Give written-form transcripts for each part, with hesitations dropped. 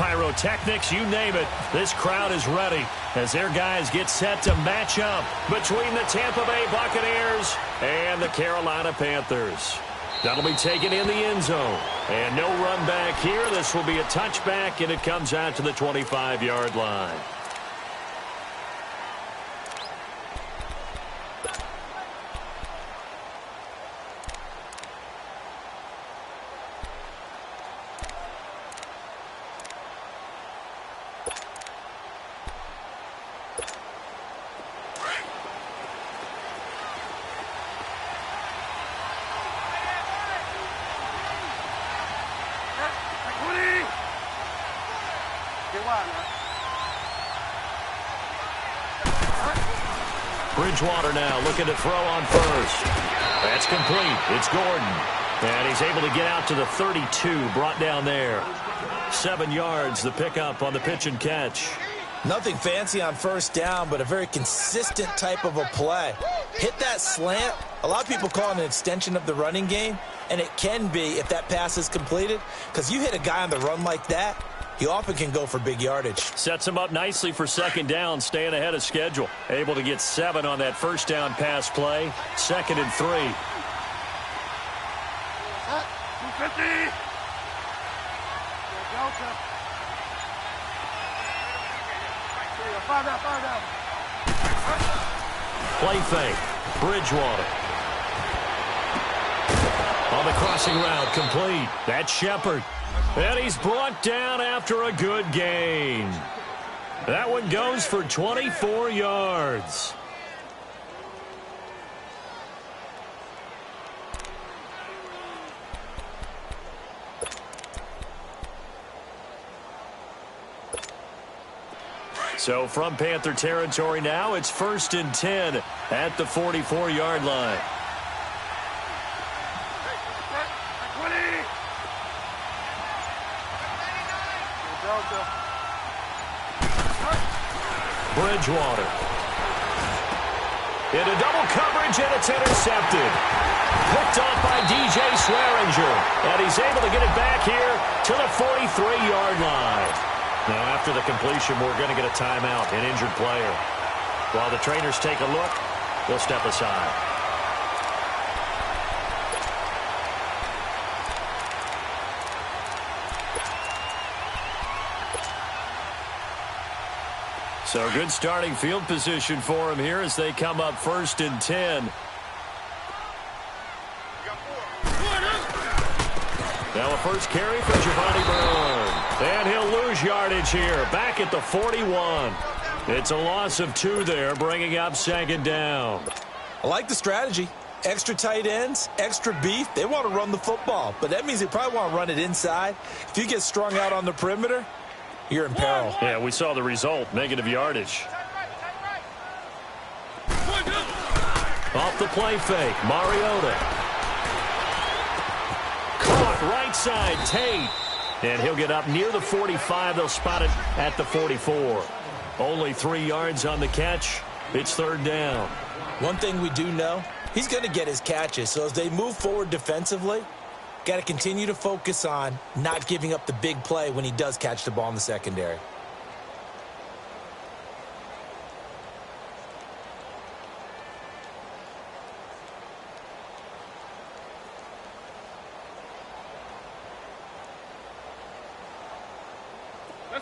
pyrotechnics, you name it. This crowd is ready as their guys get set to match up between the Tampa Bay Buccaneers and the Carolina Panthers. That'll be taken in the end zone. And no run back here. This will be a touchback, and it comes out to the 25-yard line. Bridgewater now looking to throw on first. That's complete. It's Gordon. And he's able to get out to the 32, brought down there. 7 yards, the pickup on the pitch and catch. Nothing fancy on first down, but a very consistent type of a play. Hit that slant. A lot of people call it an extension of the running game, and it can be if that pass is completed, because you hit a guy on the run like that, he often can go for big yardage. Sets him up nicely for second down, staying ahead of schedule. Able to get 7 on that first down pass play. 2nd and 3. 250. Play fake. Bridgewater. On the crossing route, complete. That's Shepard. And he's brought down after a good gain. That one goes for 24 yards. So from Panther territory now, it's 1st and 10 at the 44-yard line. Bridgewater. Into double coverage, and it's intercepted. Picked off by DJ Swearinger. And he's able to get it back here to the 43-yard line. Now, after the completion, we're going to get a timeout, an injured player. While the trainers take a look, we'll step aside. So good starting field position for him here as they come up 1st and 10. Now a first carry for Giovanni Byrne. And he'll lose yardage here, back at the 41. It's a loss of 2 there, bringing up 2nd down. I like the strategy. Extra tight ends, extra beef. They want to run the football, but that means they probably want to run it inside. If you get strung out on the perimeter, you're in peril. Yeah, we saw the result, negative yardage. Off the play fake, Mariota. Caught right side, Tate. And he'll get up near the 45. They'll spot it at the 44. Only 3 yards on the catch. It's 3rd down. One thing we do know, he's going to get his catches. So as they move forward defensively, got to continue to focus on not giving up the big play when he does catch the ball in the secondary.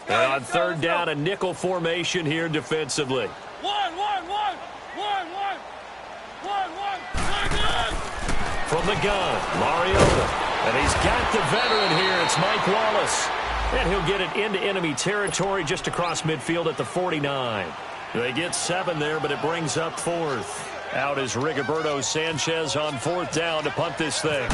And on 3rd down, a nickel formation here defensively. From the gun, Mariota. And he's got the veteran here. It's Mike Wallace. And he'll get it into enemy territory just across midfield at the 49. They get 7 there, but it brings up 4th. Out is Rigoberto Sanchez on 4th down to punt this thing.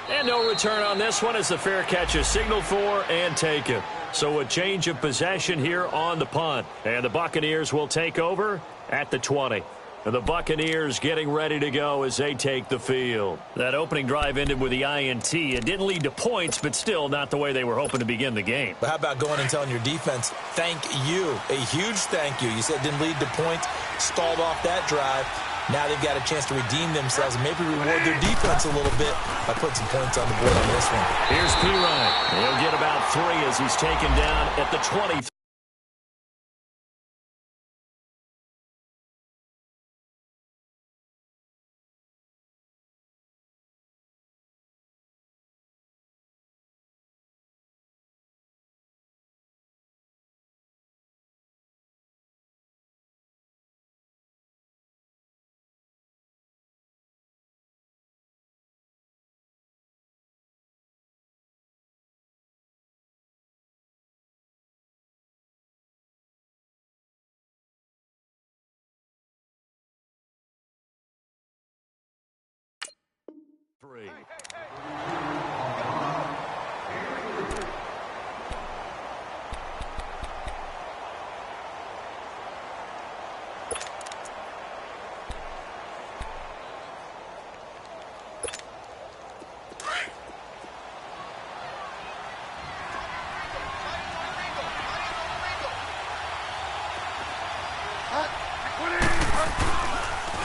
And no return on this one as the fair catch is signaled for and taken. So a change of possession here on the punt. And the Buccaneers will take over at the 20. And the Buccaneers getting ready to go as they take the field. That opening drive ended with the INT. It didn't lead to points, but still not the way they were hoping to begin the game. But how about going and telling your defense, thank you, a huge thank you. You said it didn't lead to points, stalled off that drive. Now they've got a chance to redeem themselves and maybe reward their defense a little bit by putting some points on the board on this one. Here's P-Ryan. He'll get about 3 as he's taken down at the 20.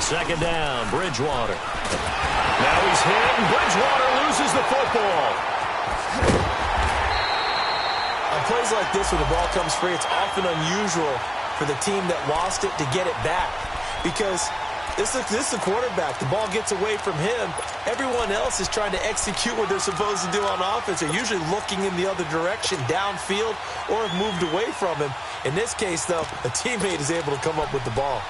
Second down, Bridgewater. Now he's hit, and Bridgewater loses the football. On plays like this where the ball comes free, it's often unusual for the team that lost it to get it back. Because this is the quarterback. The ball gets away from him. Everyone else is trying to execute what they're supposed to do on offense. They're usually looking in the other direction, downfield, or have moved away from him. In this case, though, a teammate is able to come up with the ball.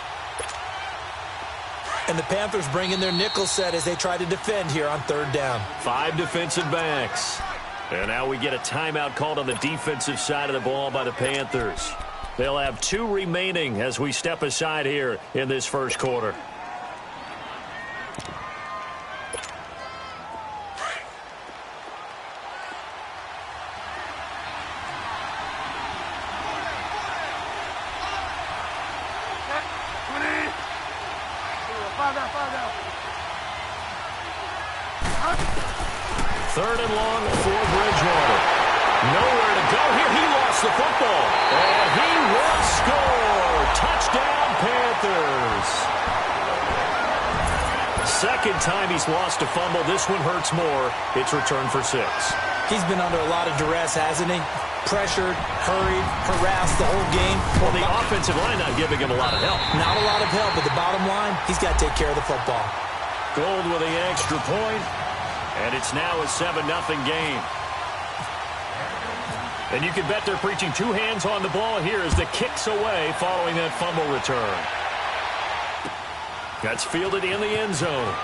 And the Panthers bring in their nickel set as they try to defend here on third down. 5 defensive backs. And now we get a timeout called on the defensive side of the ball by the Panthers. They'll have 2 remaining as we step aside here in this first quarter. Third and long for Bridgewater. Nowhere to go here. He lost the football. And he will score. Touchdown, Panthers. Second time he's lost a fumble. This one hurts more. It's returned for 6. He's been under a lot of duress, hasn't he? Pressured, hurried, harassed the whole game. Well, the offensive line not giving him a lot of help. Not a lot of help, but the bottom line, he's got to take care of the football. Gold with the extra point. And it's now a 7-0 game. And you can bet they're preaching 2 hands on the ball here as the kick's away following that fumble return. That's fielded in the end zone.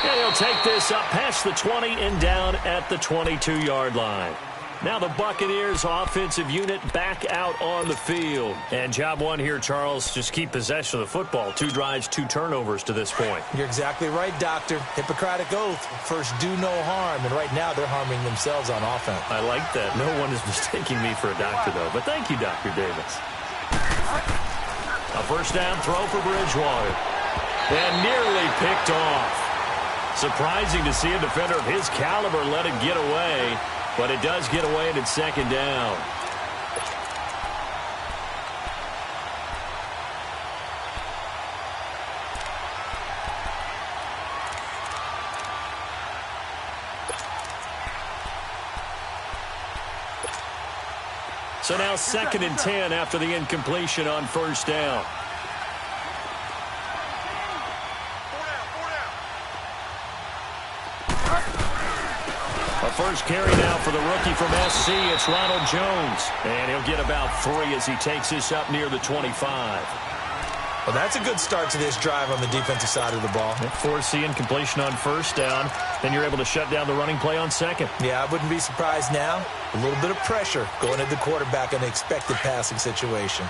And he'll take this up past the 20 and down at the 22-yard line. Now the Buccaneers offensive unit back out on the field. And job one here, Charles, just keep possession of the football. 2 drives, 2 turnovers to this point. You're exactly right, Doctor. Hippocratic oath. First, do no harm. And right now, they're harming themselves on offense. I like that. No one is mistaking me for a doctor, though. But thank you, Dr. Davis. A first down throw for Bridgewater. And nearly picked off. Surprising to see a defender of his caliber let it get away. But it does get away and it's second down. So now 2nd and 10 after the incompletion on first down. First carry now for the rookie from SC. It's Ronald Jones. And he'll get about 3 as he takes this up near the 25. Well, that's a good start to this drive on the defensive side of the ball. Force incompletion on first down. Then you're able to shut down the running play on second. Yeah, I wouldn't be surprised now. A little bit of pressure going at the quarterback in an expected passing situation.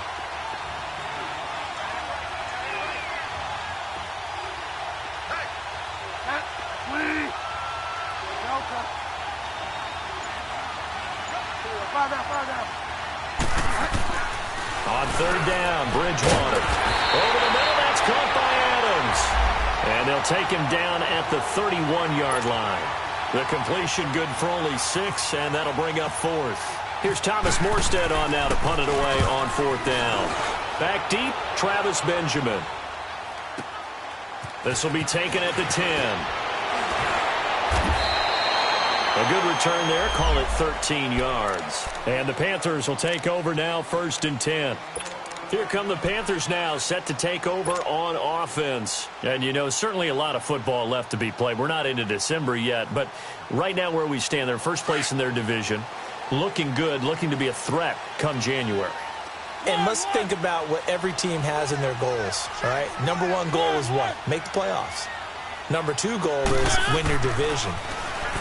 On third down, Bridgewater. Over the middle, that's caught by Adams. And they'll take him down at the 31-yard line. The completion good for only 6, and that'll bring up 4th. Here's Thomas Morstead on now to punt it away on 4th down. Back deep, Travis Benjamin. This will be taken at the 10. A good return there. Call it 13 yards. And the Panthers will take over now, 1st and 10. Here come the Panthers now, set to take over on offense. And, you know, certainly a lot of football left to be played. We're not into December yet, but right now where we stand, they're first place in their division. Looking good, looking to be a threat come January. And let's think about what every team has in their goals, all right? Number 1 goal is what? Make the playoffs. Number 2 goal is win your division.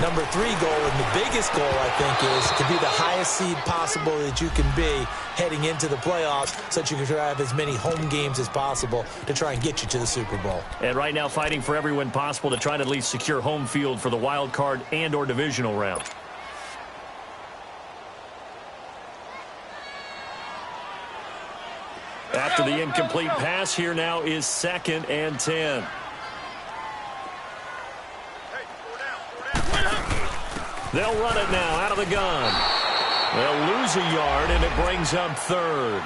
Number 3 goal, and the biggest goal, I think, is to be the highest seed possible that you can be heading into the playoffs so that you can have as many home games as possible to try and get you to the Super Bowl. And right now fighting for every win possible to try to at least secure home field for the wild card and or divisional round. After the incomplete pass, here now is 2nd and 10. They'll run it now out of the gun. They'll lose a yard, and it brings up 3rd.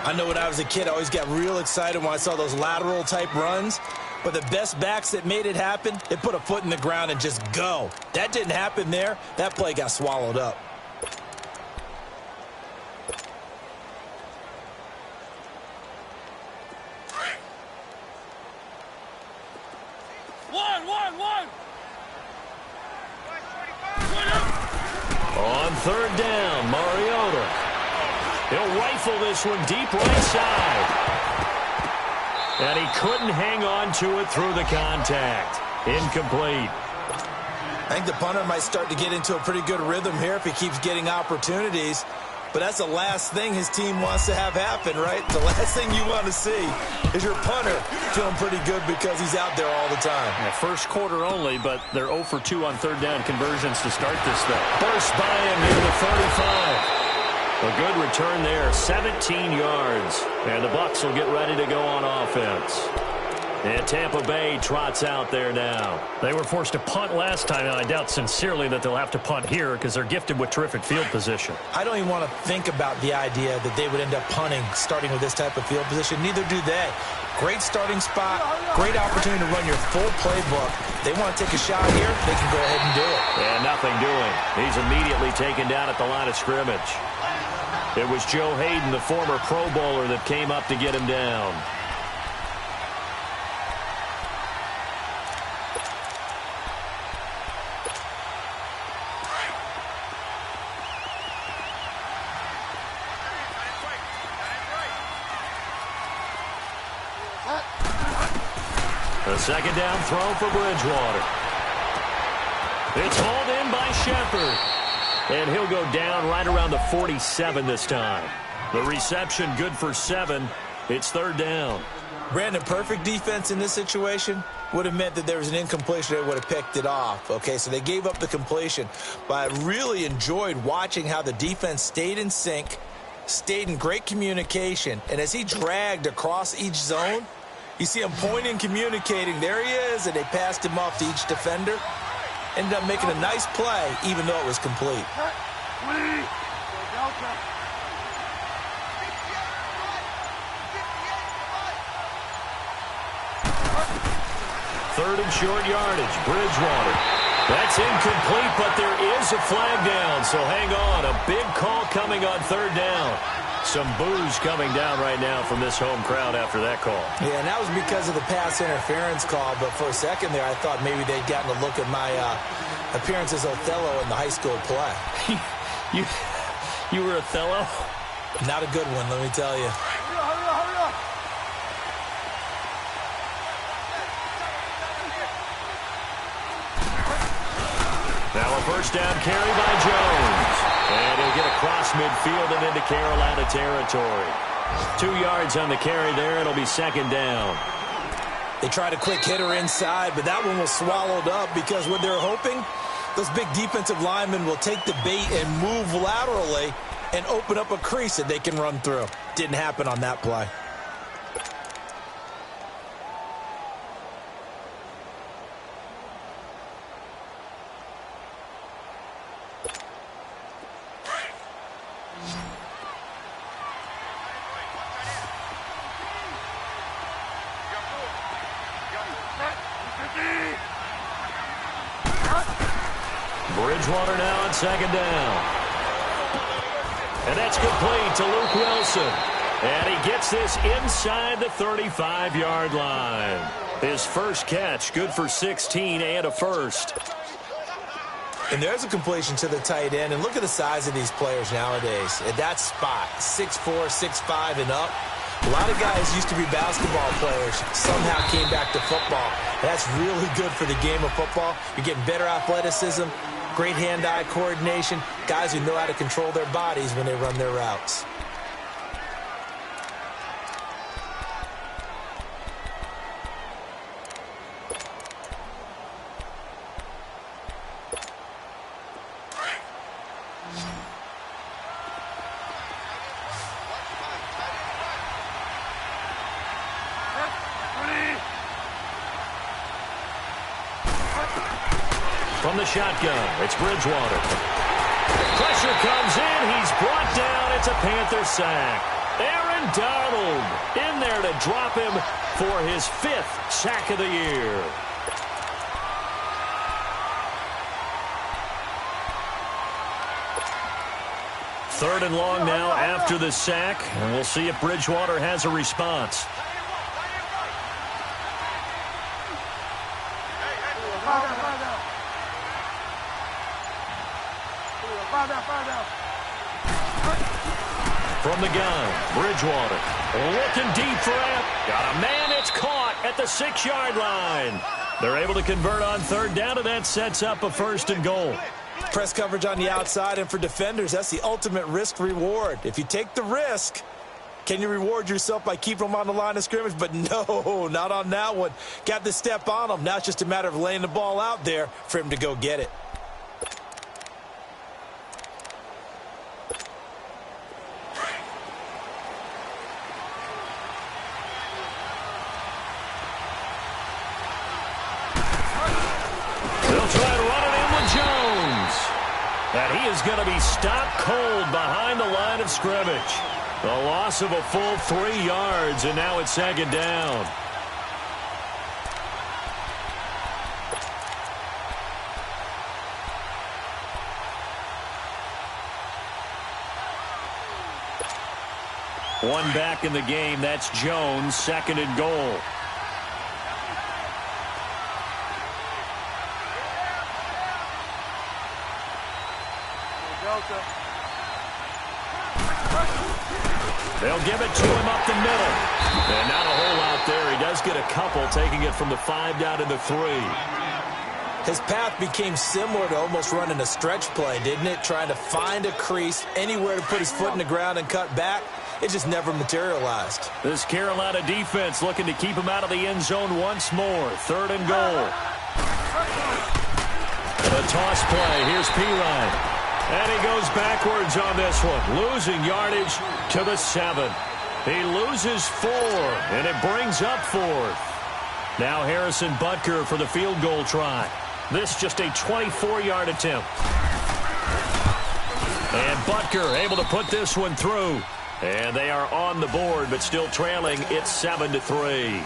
I know when I was a kid, I always got real excited when I saw those lateral-type runs. But the best backs that made it happen, they put a foot in the ground and just go. That didn't happen there. That play got swallowed up. On 3rd down, Mariota. He'll rifle this one deep right side. And he couldn't hang on to it through the contact. Incomplete. I think the punter might start to get into a pretty good rhythm here if he keeps getting opportunities. But that's the last thing his team wants to have happen, right? The last thing you want to see is your punter feeling pretty good because he's out there all the time. Yeah, first quarter only, but they're 0 for 2 on 3rd down conversions to start this thing. Burst by him near the 35. A good return there, 17 yards. And the Bucs will get ready to go on offense. And Tampa Bay trots out there now. They were forced to punt last time, and I doubt sincerely that they'll have to punt here because they're gifted with terrific field position. I don't even want to think about the idea that they would end up punting starting with this type of field position. Neither do they. Great starting spot, great opportunity to run your full playbook. They want to take a shot here, they can go ahead and do it. And nothing doing. He's immediately taken down at the line of scrimmage. It was Joe Hayden, the former Pro Bowler, that came up to get him down. A 2nd down throw for Bridgewater. It's hauled in by Shepard. And he'll go down right around the 47 this time. The reception good for 7. It's 3rd down. Brandon, perfect defense in this situation would have meant that there was an incompletion. They would have picked it off. Okay, so they gave up the completion. But I really enjoyed watching how the defense stayed in sync, stayed in great communication. And as he dragged across each zone, you see him pointing, communicating. There he is, and they passed him off to each defender. Ended up making a nice play, even though it was complete. Third and short yardage, Bridgewater. That's incomplete, but there is a flag down, so hang on. A big call coming on 3rd down. Some boos coming down right now from this home crowd after that call. Yeah, and that was because of the pass interference call, but for a second there I thought maybe they'd gotten a look at my appearance as Othello in the high school play. You were Othello? Not a good one, let me tell you. Now a 1st down carry by Jones. And he'll get across midfield and into Carolina territory. 2 yards on the carry there. It'll be 2nd down. They tried a quick hitter inside, but that one was swallowed up because what they're hoping, those big defensive linemen will take the bait and move laterally and open up a crease that they can run through. Didn't happen on that play. Bridgewater now on second down. And that's complete to Luke Wilson. And he gets this inside the 35-yard line. His first catch, good for 16 and a first. And there's a completion to the tight end. And look at the size of these players nowadays. At that spot, 6'4", 6'5", and up. A lot of guys used to be basketball players, somehow came back to football. That's really good for the game of football. You're getting better athleticism, great hand-eye coordination, guys who know how to control their bodies when they run their routes. From the shotgun, it's Bridgewater. Pressure comes in. He's brought down. It's a Panther sack. Aaron Donald in there to drop him for his 5th sack of the year. Third and long now after the sack, and we'll see if Bridgewater has a response. From the gun, Bridgewater looking deep for it. Got a man. It's caught at the 6-yard line. They're able to convert on third down, and that sets up a 1st and goal. Press coverage on the outside, and for defenders, that's the ultimate risk-reward. If you take the risk, can you reward yourself by keeping them on the line of scrimmage? But no, not on that one. Got to step on them. Now it's just a matter of laying the ball out there for him to go get it. And he is going to be stopped cold behind the line of scrimmage. A loss of a full 3 yards, and now it's 2nd down. One back in the game. That's Jones, 2nd and goal. They'll give it to him up the middle. And not a whole lot there. He does get a couple, taking it from the 5 down to the 3. His path became similar to almost running a stretch play, didn't it? Trying to find a crease, anywhere to put his foot in the ground and cut back. It just never materialized. This Carolina defense looking to keep him out of the end zone once more. 3rd and goal. A toss play. Here's Pirine. And he goes backwards on this one, losing yardage to the 7. He loses 4, and it brings up 4th. Now Harrison Butker for the field goal try. This just a 24-yard attempt. And Butker able to put this one through. And they are on the board, but still trailing. It's 7-3.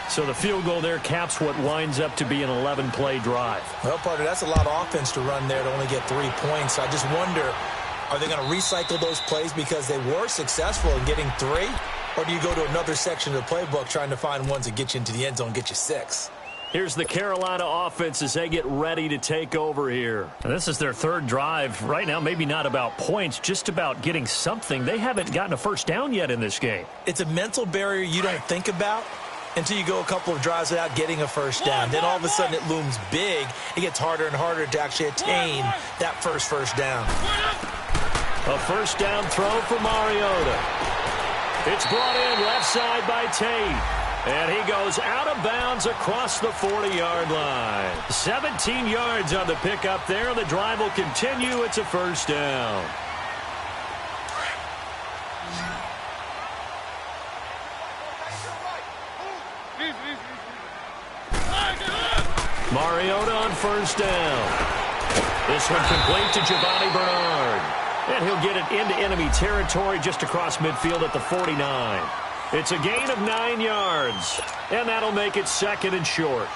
So the field goal there caps what winds up to be an 11-play drive. Well, partner, that's a lot of offense to run there to only get 3 points. I just wonder, are they going to recycle those plays because they were successful in getting 3? Or do you go to another section of the playbook trying to find ones that get you into the end zone and get you 6? Here's the Carolina offense as they get ready to take over here. And this is their 3rd drive. Right now, maybe not about points, just about getting something. They haven't gotten a first down yet in this game. It's a mental barrier you don't think about until you go a couple of drives without getting a first down. Then all of a sudden it looms big. It gets harder and harder to actually attain that first down. A first down throw for Mariota. It's brought in left side by Tate. And he goes out of bounds across the 40-yard line. 17 yards on the pickup there. The drive will continue. It's a first down. Mariota on first down. This one complete to Giovanni Bernard. And he'll get it into enemy territory just across midfield at the 49. It's a gain of 9 yards. And that'll make it 2nd and short.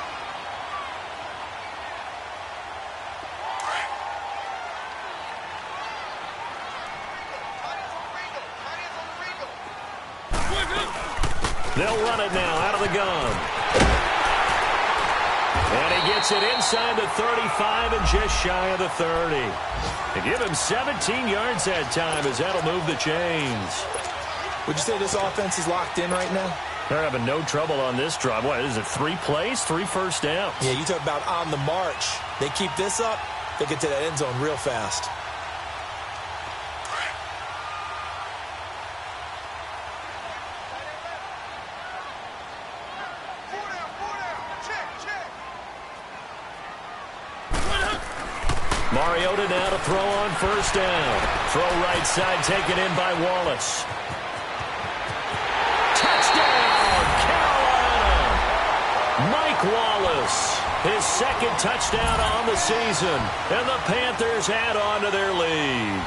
They'll run it now out of the gun. And he gets it inside the 35 and just shy of the 30. They give him 17 yards that time as that'll move the chains. Would you say this offense is locked in right now? They're having no trouble on this drive. What is it, 3 plays, 3 first downs? Yeah, you talk about on the march. They keep this up, they'll get to that end zone real fast. Mariota now to throw on first down. Throw right side taken in by Wallace. Touchdown, Carolina! Mike Wallace, his second touchdown on the season, and the Panthers add on to their lead.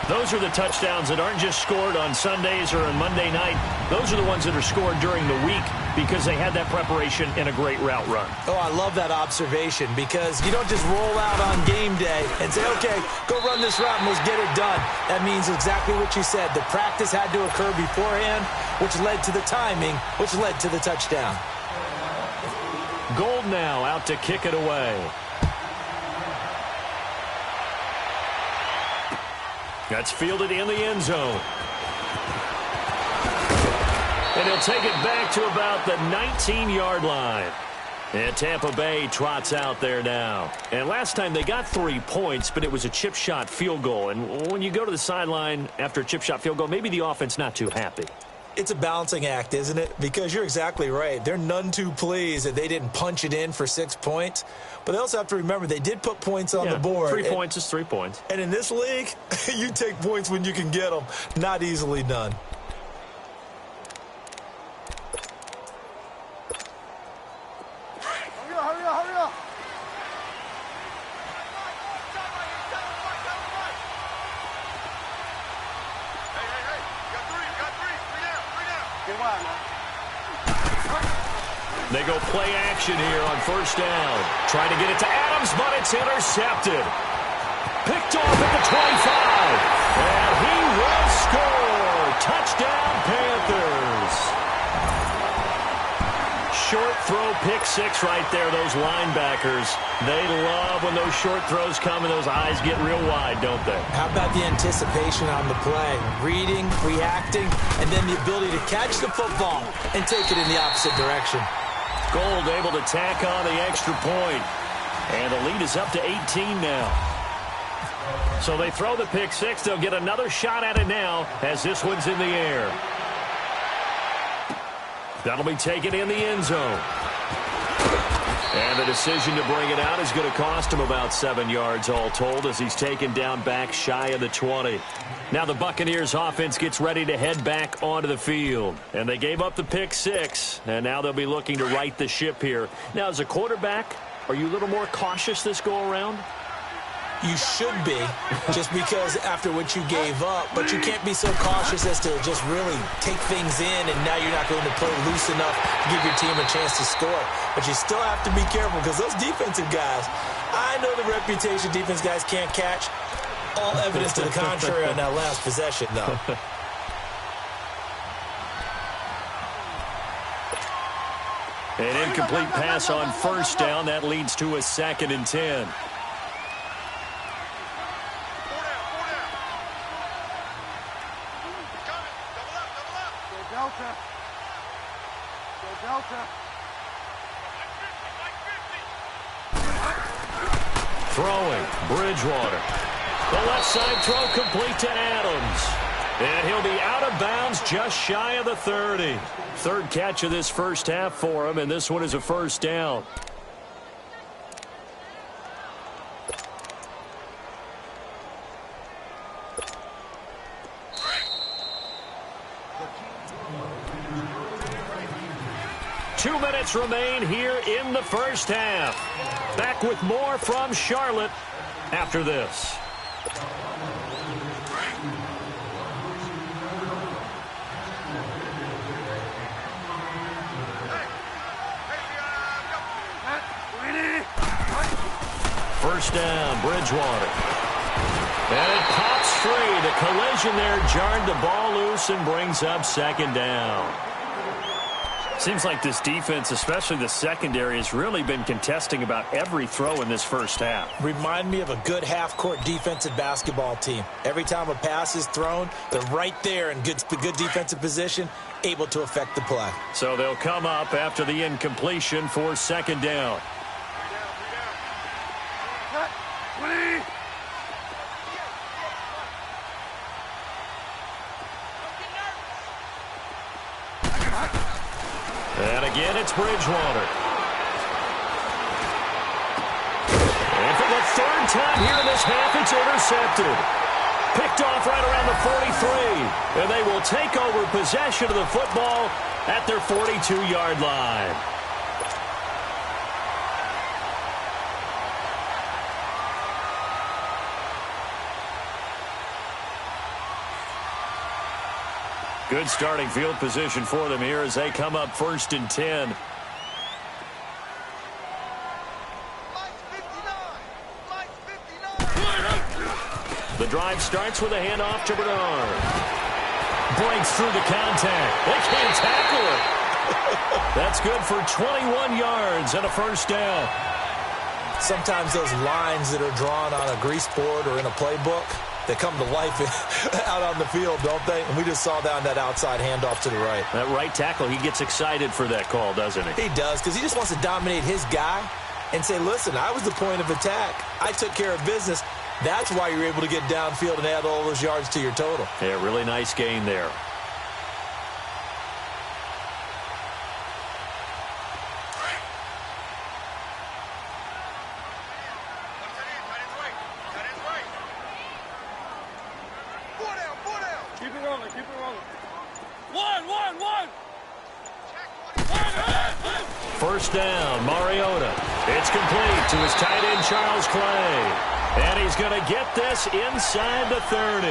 Those are the touchdowns that aren't just scored on Sundays or on Monday night. Those are the ones that are scored during the week because they had that preparation and a great route run. Oh, I love that observation because you don't just roll out on game day and say, okay, go run this route and let's get it done. That means exactly what you said. The practice had to occur beforehand, which led to the timing, which led to the touchdown. Gold now out to kick it away. That's fielded in the end zone. And he'll take it back to about the 19-yard line. And Tampa Bay trots out there now. And last time they got 3 points, but it was a chip shot field goal. And when you go to the sideline after a chip shot field goal, maybe the offense not too happy. It's a balancing act, isn't it? Because you're exactly right. They're none too pleased that they didn't punch it in for 6 points. But they also have to remember they did put points on the board. 3 points is 3 points. And in this league, you take points when you can get them. Not easily done. Hurry up. They go play action here on first down. Trying to get it to Adams, but it's intercepted. Picked off at the 25. And he will score. Touchdown, Panthers. Short throw, pick six right there, those linebackers. They love when those short throws come and those eyes get real wide, don't they? How about the anticipation on the play? Reading, reacting, and then the ability to catch the football and take it in the opposite direction. Gold able to tack on the extra point. And the lead is up to 18 now. So they throw the pick six. They'll get another shot at it now as this one's in the air. That'll be taken in the end zone. And the decision to bring it out is going to cost him about 7 yards all told as he's taken down back shy of the 20. Now the Buccaneers offense gets ready to head back onto the field. And they gave up the pick six, and now they'll be looking to right the ship here. Now, as a quarterback, are you a little more cautious this go-around? You should be, just because after what you gave up, but you can't be so cautious as to just really take things in, and now you're not going to play loose enough to give your team a chance to score. But you still have to be careful because those defensive guys, I know the reputation defense guys can't catch. All evidence to the contrary on that last possession, though. An incomplete pass on first down. That leads to a 2nd and 10. Throwing, Bridgewater. The left side throw complete to Adams. And he'll be out of bounds just shy of the 30. Third catch of this first half for him, and this one is a first down. Two minutes remain here in the first half. Back with more from Charlotte after this. First down, Bridgewater. And it pops free. The collision there jarred the ball loose and brings up 2nd down. Seems like this defense, especially the secondary, has really been contesting about every throw in this first half. Remind me of a good half-court defensive basketball team. Every time a pass is thrown, they're right there in good defensive position, able to affect the play. So they'll come up after the incompletion for second down. 20. And again, it's Bridgewater. And for the third time here in this half, it's intercepted. Picked off right around the 43. And they will take over possession of the football at their 42-yard line. Good starting field position for them here as they come up 1st and 10. The drive starts with a handoff to Bernard. Breaks through the contact. They can't tackle it. That's good for 21 yards and a first down. Sometimes those lines that are drawn on a grease board or in a playbook, they come to life out on the field, don't they? And we just saw that on that outside handoff to the right. That right tackle, he gets excited for that call, doesn't he? He does, because he just wants to dominate his guy and say, listen, I was the point of attack. I took care of business. That's why you're able to get downfield and add all those yards to your total. Yeah, really nice gain there. First down, Mariota. It's complete to his tight end, Charles Clay. And he's going to get this inside the 30.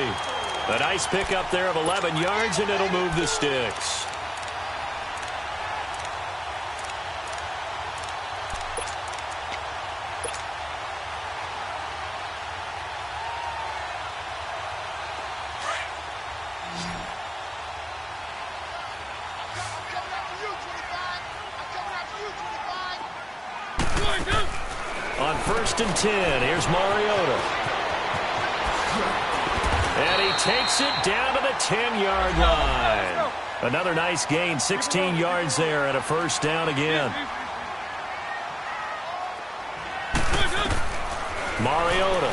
A nice pickup there of 11 yards, and it'll move the sticks. On 1st and 10, here's Mariota. And he takes it down to the 10-yard line. Another nice gain, 16 yards there, and a first down again. Mariota.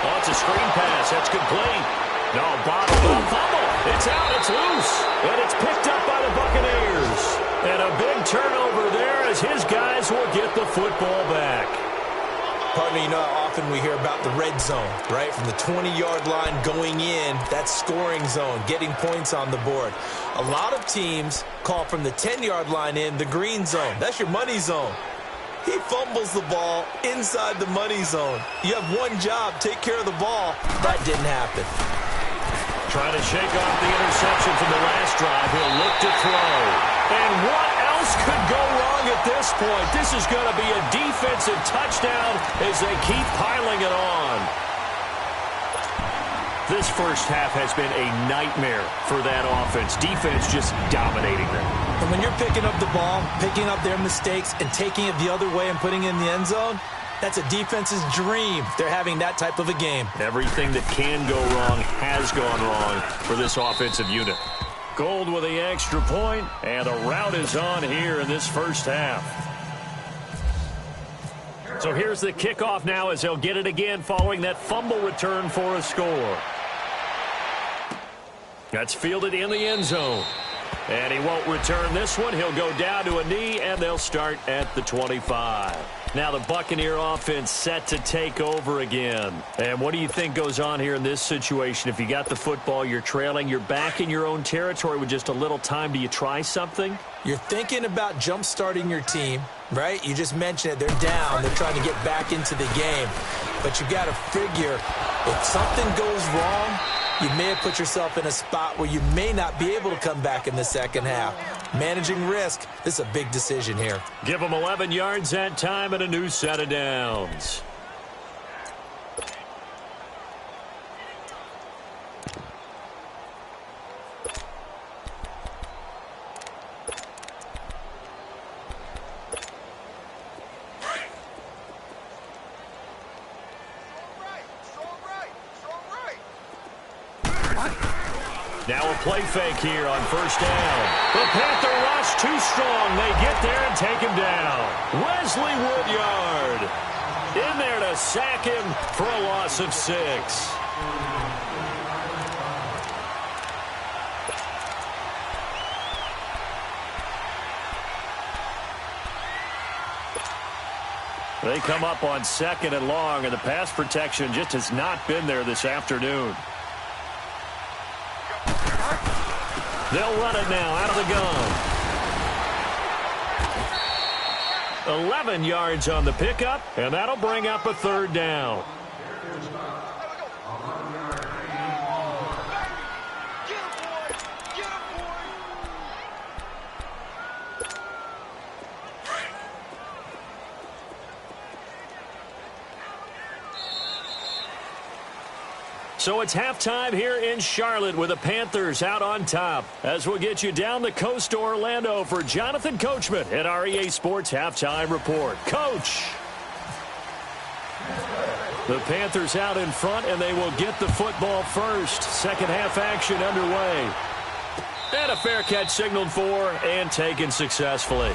Oh, it's a screen pass. That's complete. No, bottom, fumble. It's out, it's loose. And it's picked up by the Buccaneers. And a big turnover there as his guys will get the football back. Partner, you know how often we hear about the red zone, right? From the 20-yard line going in, that scoring zone, getting points on the board. A lot of teams call from the 10-yard line in the green zone. That's your money zone. He fumbles the ball inside the money zone. You have one job, take care of the ball. That didn't happen. Trying to shake off the interception from the last drive. He'll look to throw. And what else could go wrong at this point? This is going to be a defensive touchdown as they keep piling it on. This first half has been a nightmare for that offense. Defense just dominating them. And when you're picking up the ball, picking up their mistakes, and taking it the other way and putting it in the end zone, that's a defense's dream. They're having that type of a game. Everything that can go wrong has gone wrong for this offensive unit. Gold with the extra point, and the route is on here in this first half. So here's the kickoff now as they'll get it again following that fumble return for a score. That's fielded in the end zone. And he won't return this one. He'll go down to a knee, and they'll start at the 25. Now the Buccaneer offense set to take over again. And what do you think goes on here in this situation? If you got the football, you're trailing, you're back in your own territory with just a little time. Do you try something? You're thinking about jump-starting your team, right? You just mentioned it. They're down. They're trying to get back into the game. But you got to figure if something goes wrong, you may have put yourself in a spot where you may not be able to come back in the second half. Managing risk, this is a big decision here. Give them 11 yards that time and a new set of downs. Now a play fake here on first down. The Panther rush too strong. They get there and take him down. Wesley Woodyard in there to sack him for a loss of 6. They come up on 2nd and long, and the pass protection just has not been there this afternoon. They'll run it now out of the gun. 11 yards on the pickup, and that'll bring up a 3rd down. So it's halftime here in Charlotte with the Panthers out on top. As we'll get you down the coast to Orlando for Jonathan Coachman at our EA Sports Halftime Report. Coach! The Panthers out in front, and they will get the football first. Second half action underway. And a fair catch signaled for and taken successfully.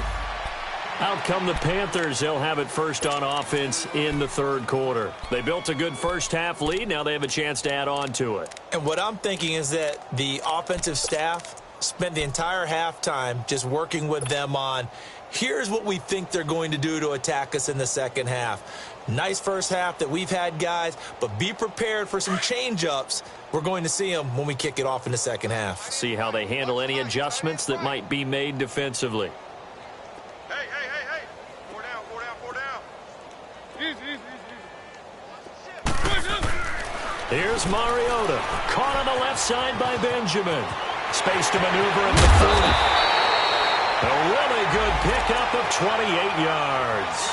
Out come the Panthers. They'll have it first on offense in the 3rd quarter. They built a good first half lead. Now they have a chance to add on to it. And what I'm thinking is that the offensive staff spent the entire halftime just working with them on, here's what we think they're going to do to attack us in the second half. Nice first half that we've had, guys, but be prepared for some change-ups. We're going to see them when we kick it off in the second half. See how they handle any adjustments that might be made defensively. Here's Mariota. Caught on the left side by Benjamin. Space to maneuver at the 40. A really good pickup of 28 yards.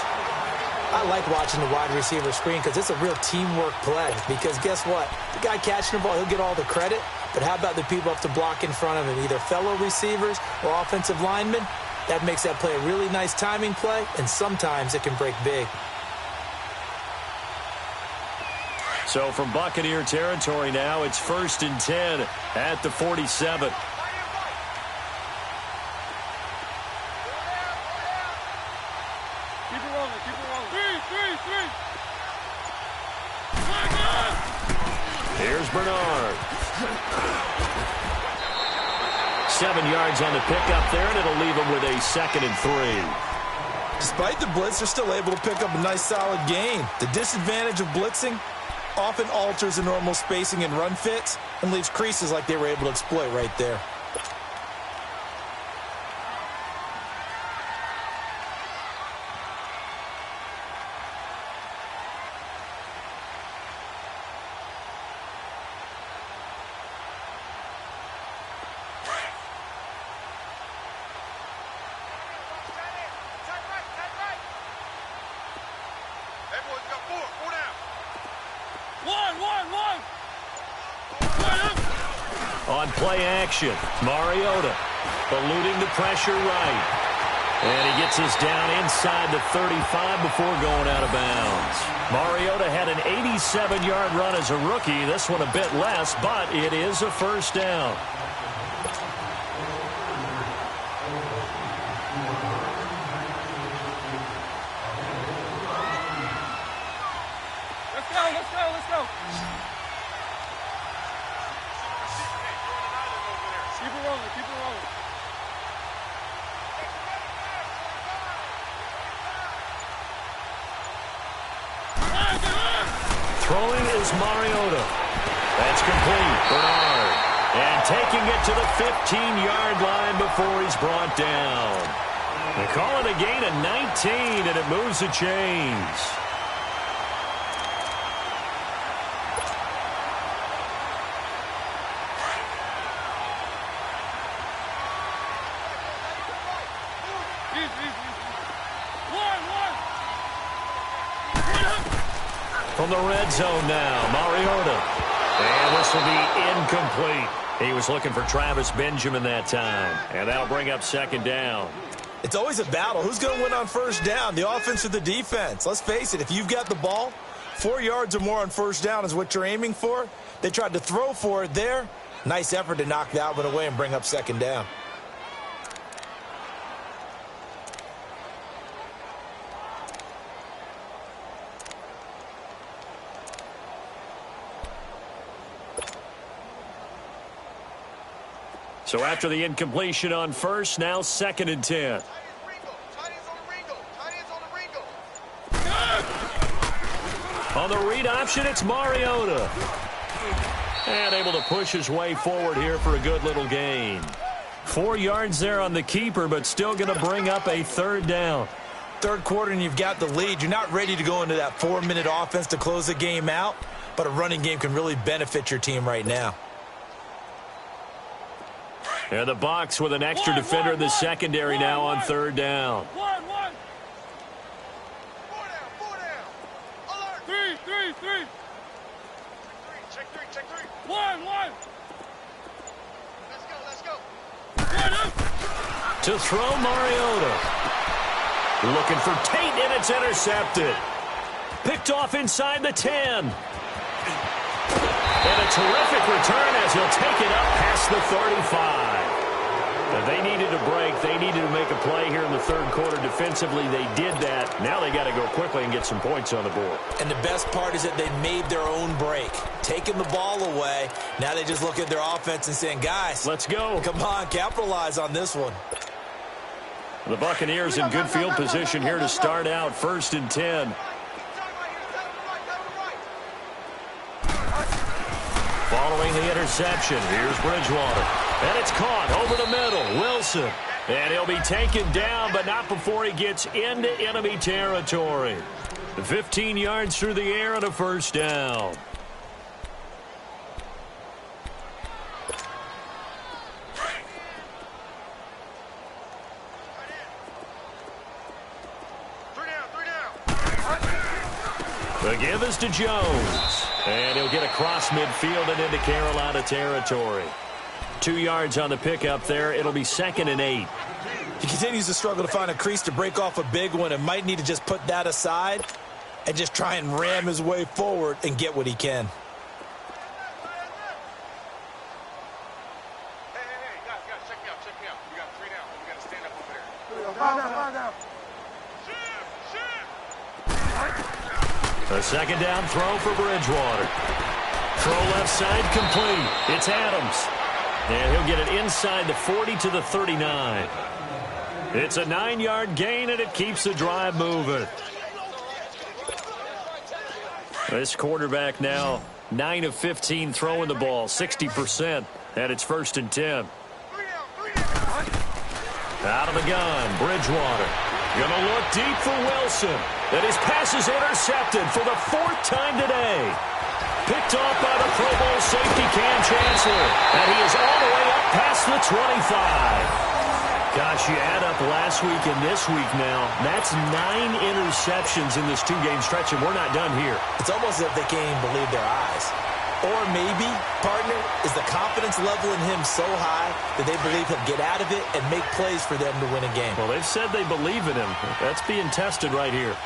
I like watching the wide receiver screen because it's a real teamwork play. Because guess what? The guy catching the ball, he'll get all the credit. But how about the people up to block in front of him, either fellow receivers or offensive linemen? That makes that play a really nice timing play, and sometimes it can break big. So from Buccaneer territory now, it's 1st and 10 at the 47. Keep it rolling, keep it rolling. Three. Here's Bernard. 7 yards on the pickup there, and it'll leave him with a 2nd and 3. Despite the blitz, they're still able to pick up a nice, solid gain. The disadvantage of blitzing often alters the normal spacing and run fits and leaves creases like they were able to exploit right there. On play action, Mariota eluding the pressure right. And he gets us down inside the 35 before going out of bounds. Mariota had an 87-yard run as a rookie. This one a bit less, but it is a first down. Let's go. Keep it rolling. Throwing is Mariota. That's complete. Bernard. And taking it to the 15-yard line before he's brought down. They call it a gain of 19, and it moves the chains. From the red zone now, Mariota. And this will be incomplete. He was looking for Travis Benjamin that time. And that'll bring up 2nd down. It's always a battle. Who's going to win on first down, the offense or the defense? Let's face it, if you've got the ball, 4 yards or more on first down is what you're aiming for. They tried to throw for it there. Nice effort to knock that one away and bring up second down. So after the incompletion on first, now 2nd and 10. On the read option, it's Mariota. And able to push his way forward here for a good little gain. 4 yards there on the keeper, but still going to bring up a 3rd down. Third quarter and you've got the lead. You're not ready to go into that 4-minute offense to close the game out, but a running game can really benefit your team right now. And the Bucs with an extra defender in the secondary now on 3rd down. One. 3. Check 3. One. Let's go. To throw Mariota. Looking for Tate, and it's intercepted. Picked off inside the 10. And a terrific return as he'll take it up past the 35. They needed a break. They needed to make a play here in the 3rd quarter. Defensively, they did that. Now they got to go quickly and get some points on the board. And the best part is that they made their own break. Taking the ball away. Now they just look at their offense and saying, guys, let's go. Come on, capitalize on this one. The Buccaneers in good field position here to start out 1st and 10. Following the interception, here's Bridgewater. And it's caught over the middle. Wilson. And he'll be taken down, but not before he gets into enemy territory. 15 yards through the air and a 1st down. The give is to Jones. And he'll get across midfield and into Carolina territory. 2 yards on the pickup there. It'll be 2nd and 8. He continues to struggle to find a crease to break off a big one and might need to just put that aside and just try and ram his way forward and get what he can. Hey, guys, check me out. We got 3 down. We got to stand up over there. Line down. A 2nd down throw for Bridgewater. Throw left side complete. It's Adams. And he'll get it inside the 40 to the 39. It's a 9-yard gain, and it keeps the drive moving. This quarterback now 9 of 15 throwing the ball, 60%. And it's 1st and 10. Out of the gun, Bridgewater. Going to look deep for Wilson. And his pass is intercepted for the 4th time today. Picked off by the Pro Bowl safety Cam Chancellor. And he is all the way up past the 25. Gosh, you add up last week and this week now. That's 9 interceptions in this 2-game stretch, and we're not done here. It's almost as if they can't even believe their eyes. Or maybe, partner, is the confidence level in him so high that they believe he'll get out of it and make plays for them to win a game. Well, they've said they believe in him. That's being tested right here.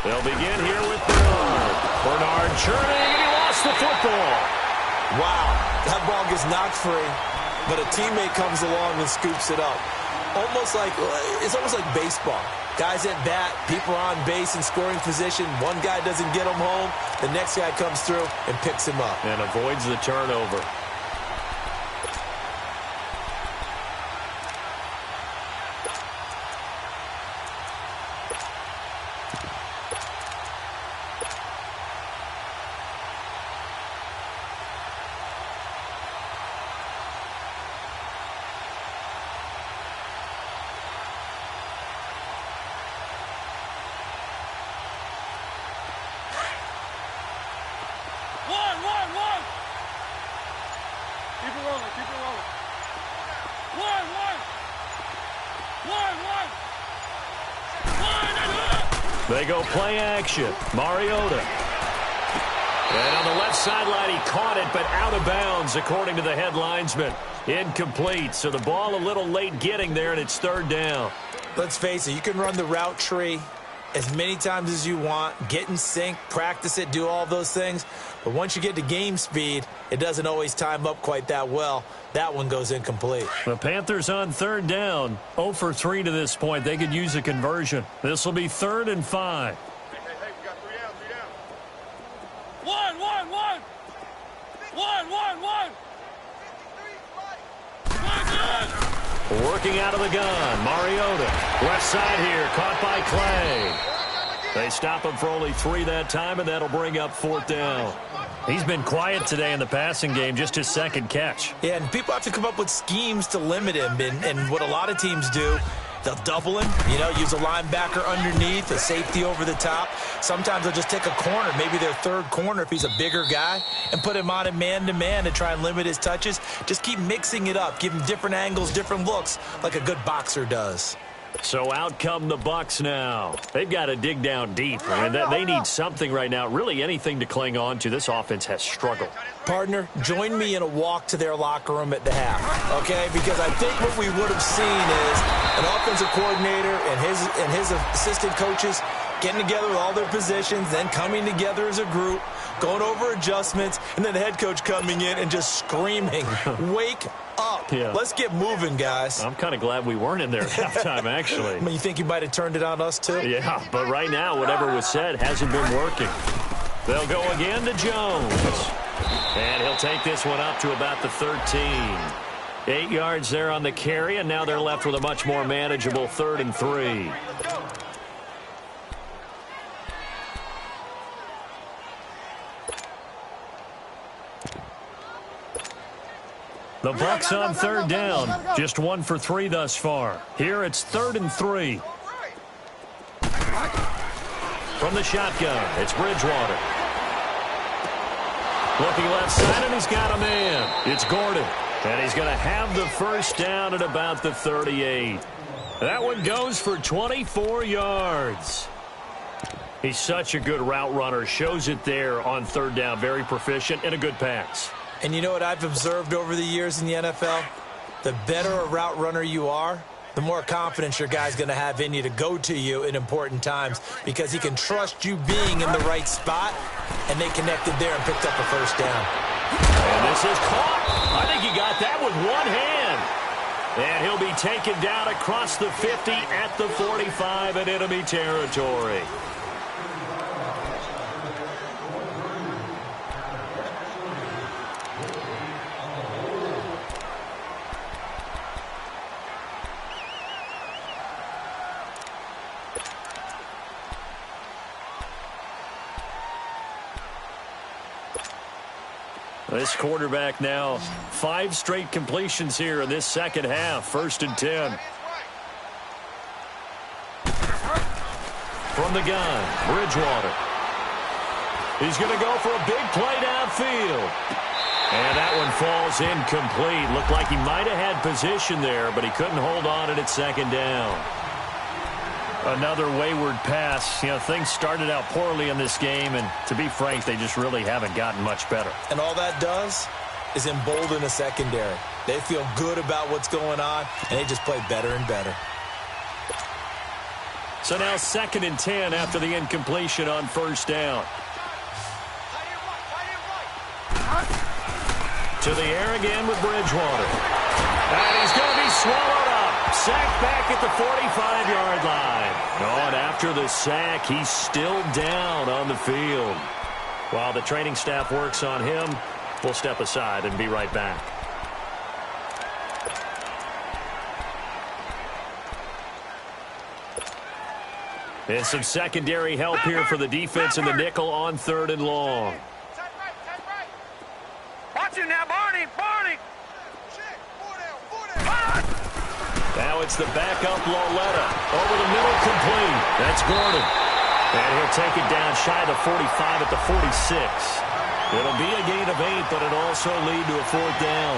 They'll begin here with Bernard. Bernard churning, and he lost the football. Wow, that ball gets knocked free, but a teammate comes along and scoops it up. It's almost like baseball. Guys at bat, people are on base in scoring position. One guy doesn't get him home. The next guy comes through and picks him up. And avoids the turnover. They go play action. Mariota. And on the left sideline, he caught it, but out of bounds, according to the head linesman. Incomplete, so the ball a little late getting there, and it's 3rd down. Let's face it, you can run the route tree as many times as you want, get in sync, practice it, do all those things. But once you get to game speed, it doesn't always time up quite that well. That one goes incomplete. The Panthers on third down. 0 for 3 to this point. They could use a conversion. This will be 3rd and 5. Hey, we got 3 down, 3 down. One. Working out of the gun, Mariota. Left side here, caught by Clay. They stop him for only 3 that time, and that'll bring up 4th down. He's been quiet today in the passing game, just his 2nd catch. Yeah, and people have to come up with schemes to limit him, and what a lot of teams do, they'll double him, use a linebacker underneath, a safety over the top. Sometimes they'll just take a corner, maybe their 3rd corner if he's a bigger guy, and put him on a man-to-man to try and limit his touches. Just keep mixing it up, give him different angles, different looks, like a good boxer does. So out come the Bucs now. They've got to dig down deep. I mean, they need something right now, really anything to cling on to. This offense has struggled. Partner, join me in a walk to their locker room at the half, okay? Because I think what we would have seen is an offensive coordinator and his assistant coaches getting together with all their positions, then coming together as a group, going over adjustments, and then the head coach coming in and just screaming, wake up. Yeah. Let's get moving, guys. I'm kind of glad we weren't in there at halftime, actually. I mean, you think you might have turned it on us, too? Yeah, but right now, whatever was said hasn't been working. They'll go again to Jones. And he'll take this one up to about the 13. 8 yards there on the carry, and now they're left with a much more manageable 3rd and 3. The Bucs on 3rd down. Just 1 for 3 thus far. Here it's 3rd and 3. From the shotgun, it's Bridgewater. Looking left side, and he's got a man. It's Gordon. And he's going to have the 1st down at about the 38. That one goes for 24 yards. He's such a good route runner. Shows it there on 3rd down. Very proficient and a good pass. And you know what I've observed over the years in the NFL? The better a route runner you are, the more confidence your guy's going to have in you to go to you in important times because he can trust you being in the right spot, and they connected there and picked up a 1st down. And this is caught. I think he got that with one hand. And he'll be taken down across the 50 at the 45 in enemy territory. This quarterback now 5 straight completions here in this 2nd half. 1st and 10. From the gun, Bridgewater. He's going to go for a big play downfield. And that one falls incomplete. Looked like he might have had position there, but he couldn't hold on it at 2nd down. Another wayward pass. Things started out poorly in this game, and to be frank, they just really haven't gotten much better. And all that does is embolden a secondary. They feel good about what's going on, and they just play better and better. So now 2nd and 10 after the incompletion on 1st down. To the air again with Bridgewater. And he's going to be swallowed up. Sacked back at the 45-yard line. Oh, and after the sack, he's still down on the field. While the training staff works on him, we'll step aside and be right back. And some secondary help here for the defense in the nickel on 3rd and long. Watch it now, Barney. Now it's the backup Loletta. Over the middle, complete. That's Gordon. And he'll take it down shy of the 45 at the 46. It'll be a gain of 8, but it'll also lead to a 4th down.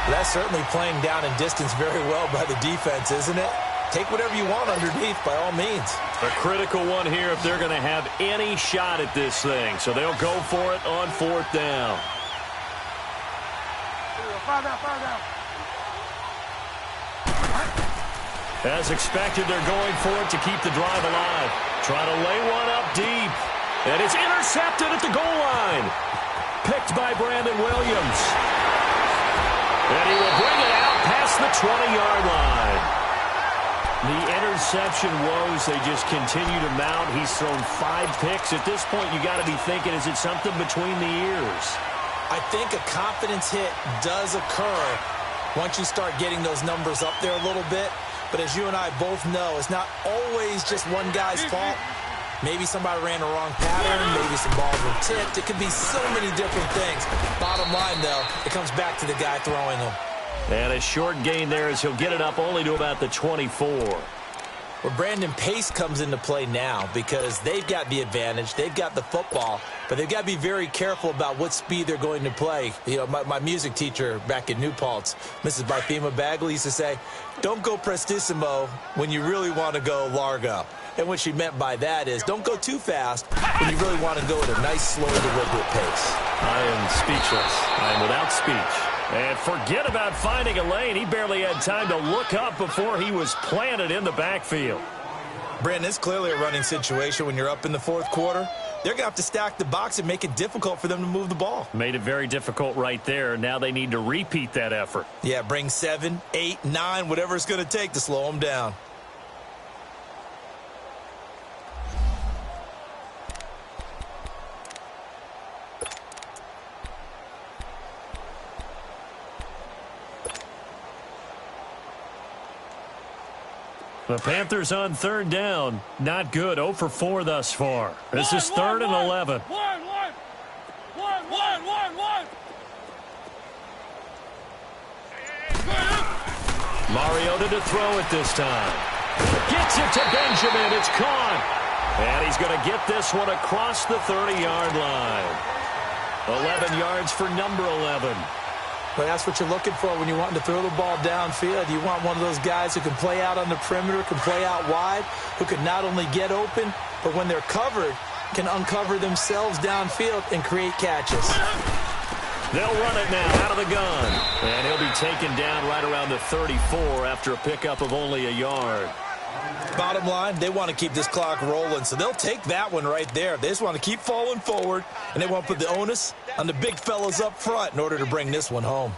That's certainly playing down in distance very well by the defense, isn't it? Take whatever you want underneath, by all means. A critical one here if they're going to have any shot at this thing. So they'll go for it on 4th down. Fire down. As expected, they're going for it to keep the drive alive. Trying to lay one up deep. And it's intercepted at the goal line. picked by Brandon Williams. And he will bring it out past the 20-yard line. The interception woes, they just continue to mount. He's thrown 5 picks. At this point, you got to be thinking, is it something between the ears? I think a confidence hit does occur once you start getting those numbers up there a little bit. But as you and I both know, it's not always just one guy's fault. Maybe somebody ran the wrong pattern. Maybe some balls were tipped. It could be so many different things. Bottom line, though, it comes back to the guy throwing them. And a short gain there as he'll get it up only to about the 24. Well, Brandon, pace comes into play now because they've got the advantage. They've got the football, but they've got to be very careful about what speed they're going to play. You know, my music teacher back in New Paltz, Mrs. Barthema Bagley, used to say, don't go prestissimo when you really want to go largo. And what she meant by that is don't go too fast when you really want to go at a nice, slow, deliberate pace. I am speechless. I am without speech. And forget about finding a lane. He barely had time to look up before he was planted in the backfield. Brandon, it's clearly a running situation when you're up in the fourth quarter. They're going to have to stack the box and make it difficult for them to move the ball. Made it very difficult right there. Now they need to repeat that effort. Yeah, bring 7, 8, 9, whatever it's going to take to slow them down. The Panthers on third down. Not good. 0 for 4 thus far. This is third and 11. Mariota to throw it this time. Gets it to Benjamin. It's caught. And he's going to get this one across the 30-yard line. 11 yards for number 11. But that's what you're looking for when you're wanting to throw the ball downfield. You want one of those guys who can play out on the perimeter, can play out wide, who can not only get open, but when they're covered, can uncover themselves downfield and create catches. They'll run it now out of the gun. And he'll be taken down right around the 34 after a pickup of only a yard. Bottom line, they want to keep this clock rolling, so they'll take that one right there. They just want to keep falling forward, and they want to put the onus on the big fellas up front in order to bring this one home.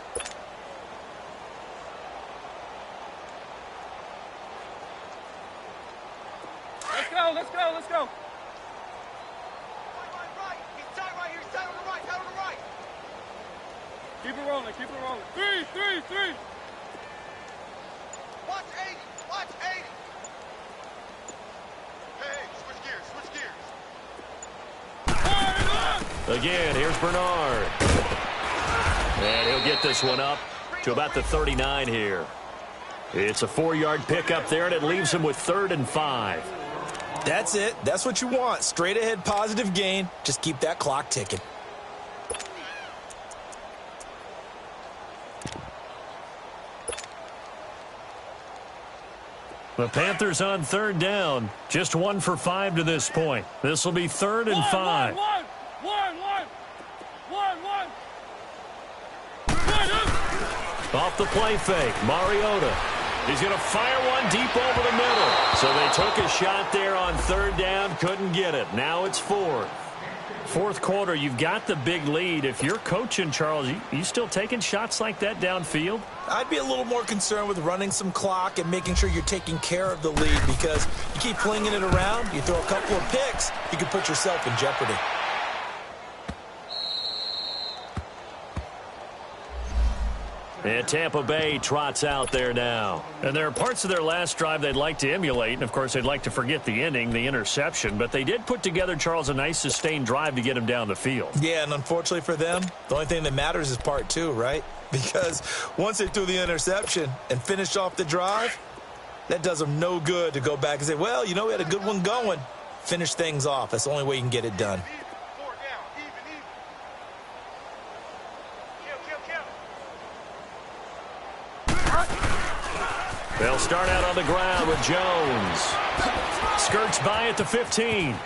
Let's go, let's go, let's go. Right. He's tight right here. He's tight on the right. Tight on the right. Keep it rolling, keep it rolling. 3. Watch 80. Watch 80. Hey, switch gears. Switch gears. Again, here's Bernard. And he'll get this one up to about the 39 here. It's a 4-yard pickup there, and it leaves him with 3rd and 5. That's it. That's what you want. Straight ahead, positive gain. Just keep that clock ticking. The Panthers on third down. Just 1 for 5 to this point. This will be 3rd and 5. One. Off the play fake, Mariota. He's going to fire one deep over the middle. So they took a shot there on third down, couldn't get it. Now it's 4th. Fourth quarter, you've got the big lead. If you're coaching, Charles, you still taking shots like that downfield? I'd be a little more concerned with running some clock and making sure you're taking care of the lead, because you keep flinging it around, you throw a couple of picks, you can put yourself in jeopardy. And Tampa Bay trots out there now. And there are parts of their last drive they'd like to emulate. And, of course, they'd like to forget the ending, the interception. But they did put together, Charles, a nice sustained drive to get him down the field. Yeah, and unfortunately for them, the only thing that matters is part 2, right? Because once they threw the interception and finished off the drive, that does them no good to go back and say, well, you know, we had a good one going. Finish things off. That's the only way you can get it done. Four down. Even. Kill. They'll start out on the ground with Jones. Skirts by at the 15.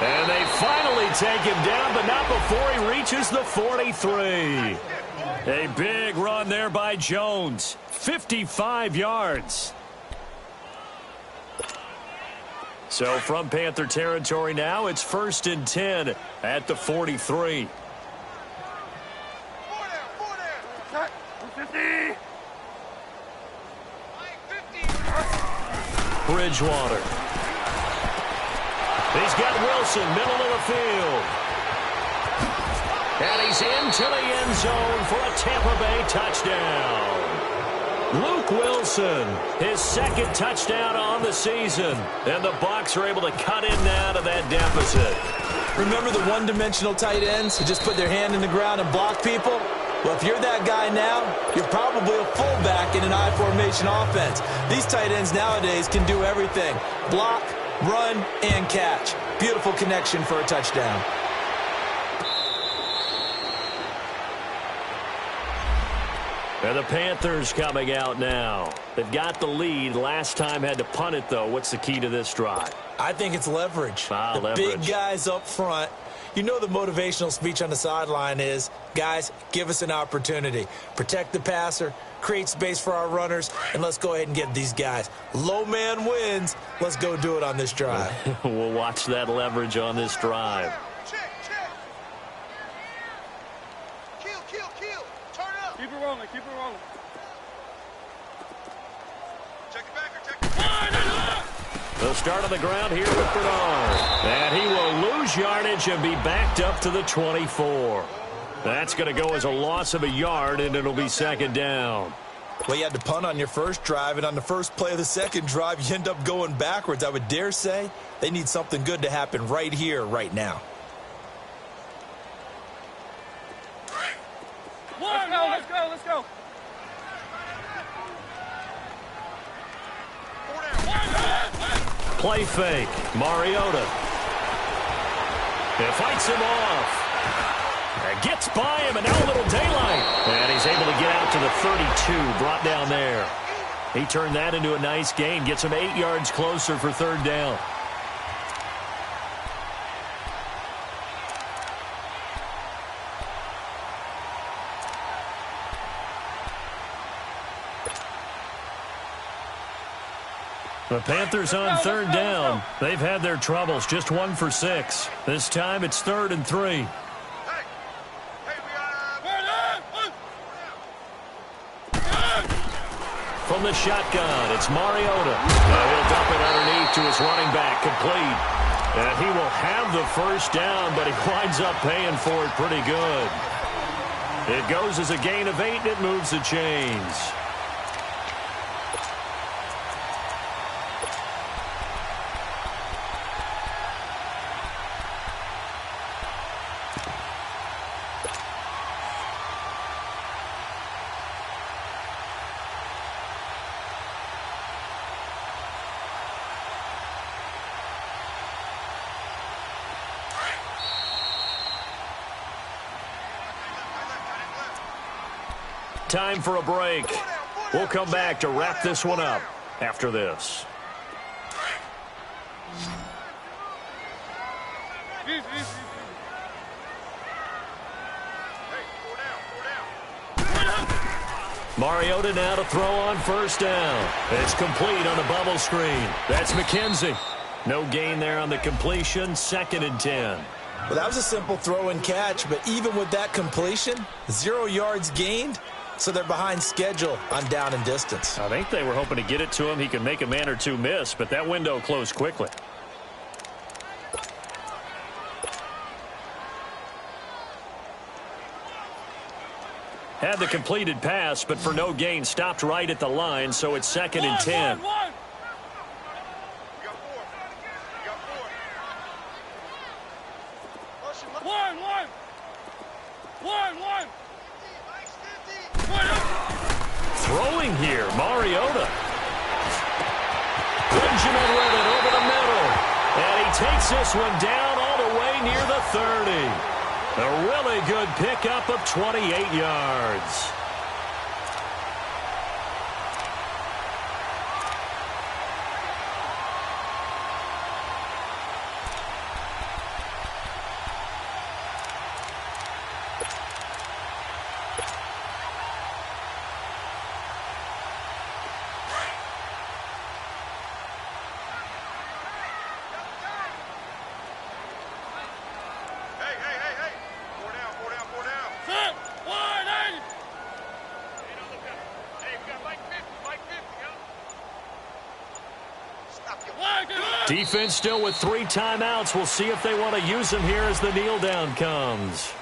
And they finally take him down, but not before he reaches the 43. A big run there by Jones. 55 yards. So from Panther territory now, it's 1st and 10 at the 43. Bridgewater. He's got Wilson, middle of the field. And he's into the end zone for a Tampa Bay touchdown. Luke Wilson, his 2nd touchdown on the season. And the Bucs are able to cut in now to that deficit. Remember the one-dimensional tight ends who just put their hand in the ground and block people? Well, if you're that guy now, you're probably a fullback in an I-formation offense. These tight ends nowadays can do everything. Block, run, and catch. Beautiful connection for a touchdown. And the Panthers coming out now. They've got the lead. Last time had to punt it, though. What's the key to this drive? I think it's leverage. Leverage. Big guys up front. You know the motivational speech on the sideline is, guys, give us an opportunity. Protect the passer, create space for our runners, and let's go ahead and get these guys. Low man wins. Let's go do it on this drive. We'll watch that leverage on this drive. Keep it rolling, keep it rolling. Check it back or check it back. They'll start on the ground here with Bernard. And he will lose yardage and be backed up to the 24. That's going to go as a loss of a yard, and it'll be 2nd down. Well, you had to punt on your first drive, and on the first play of the second drive, you end up going backwards. I would dare say they need something good to happen right here, right now. Let's go. Play fake. Mariota. It fights him off. And gets by him, and now a little daylight. And he's able to get out to the 32, brought down there. He turned that into a nice gain, gets him 8 yards closer for 3rd down. The Panthers on 3rd down. They've had their troubles, just 1 for 6. This time it's 3rd and 3. Hey, From the shotgun, it's Mariota. He'll dump it underneath to his running back, complete. And he will have the 1st down, but he winds up paying for it pretty good. It goes as a gain of 8, and it moves the chains. Time for a break. We'll come back to wrap this one up after this. Mariota now to throw on 1st down. It's complete on the bubble screen. That's McKenzie. No gain there on the completion. 2nd and 10. Well, that was a simple throw and catch, but even with that completion, 0 yards gained. So they're behind schedule on down and distance. I think they were hoping to get it to him. He could make a man or two miss, but that window closed quickly. Had the completed pass, but for no gain, stopped right at the line, so it's 2nd and 10. Throwing here, Mariota. Benjamin with it over the middle. And he takes this one down all the way near the 30. A really good pickup of 28 yards. Defense still with 3 timeouts. We'll see if they want to use them here as the kneel down comes.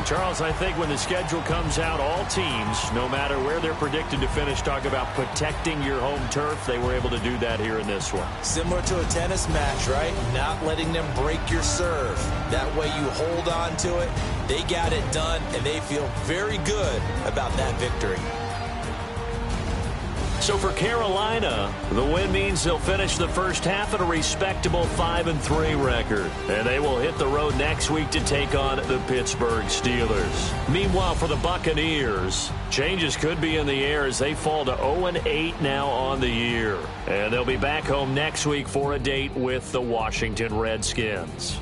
Charles, I think when the schedule comes out, all teams, no matter where they're predicted to finish, talk about protecting your home turf. They were able to do that here in this one. Similar to a tennis match, right? Not letting them break your serve. That way you hold on to it. They got it done, and they feel very good about that victory. So for Carolina, the win means they'll finish the first half at a respectable 5-3 record. And they will hit the road next week to take on the Pittsburgh Steelers. Meanwhile, for the Buccaneers, changes could be in the air as they fall to 0-8 now on the year. And they'll be back home next week for a date with the Washington Redskins.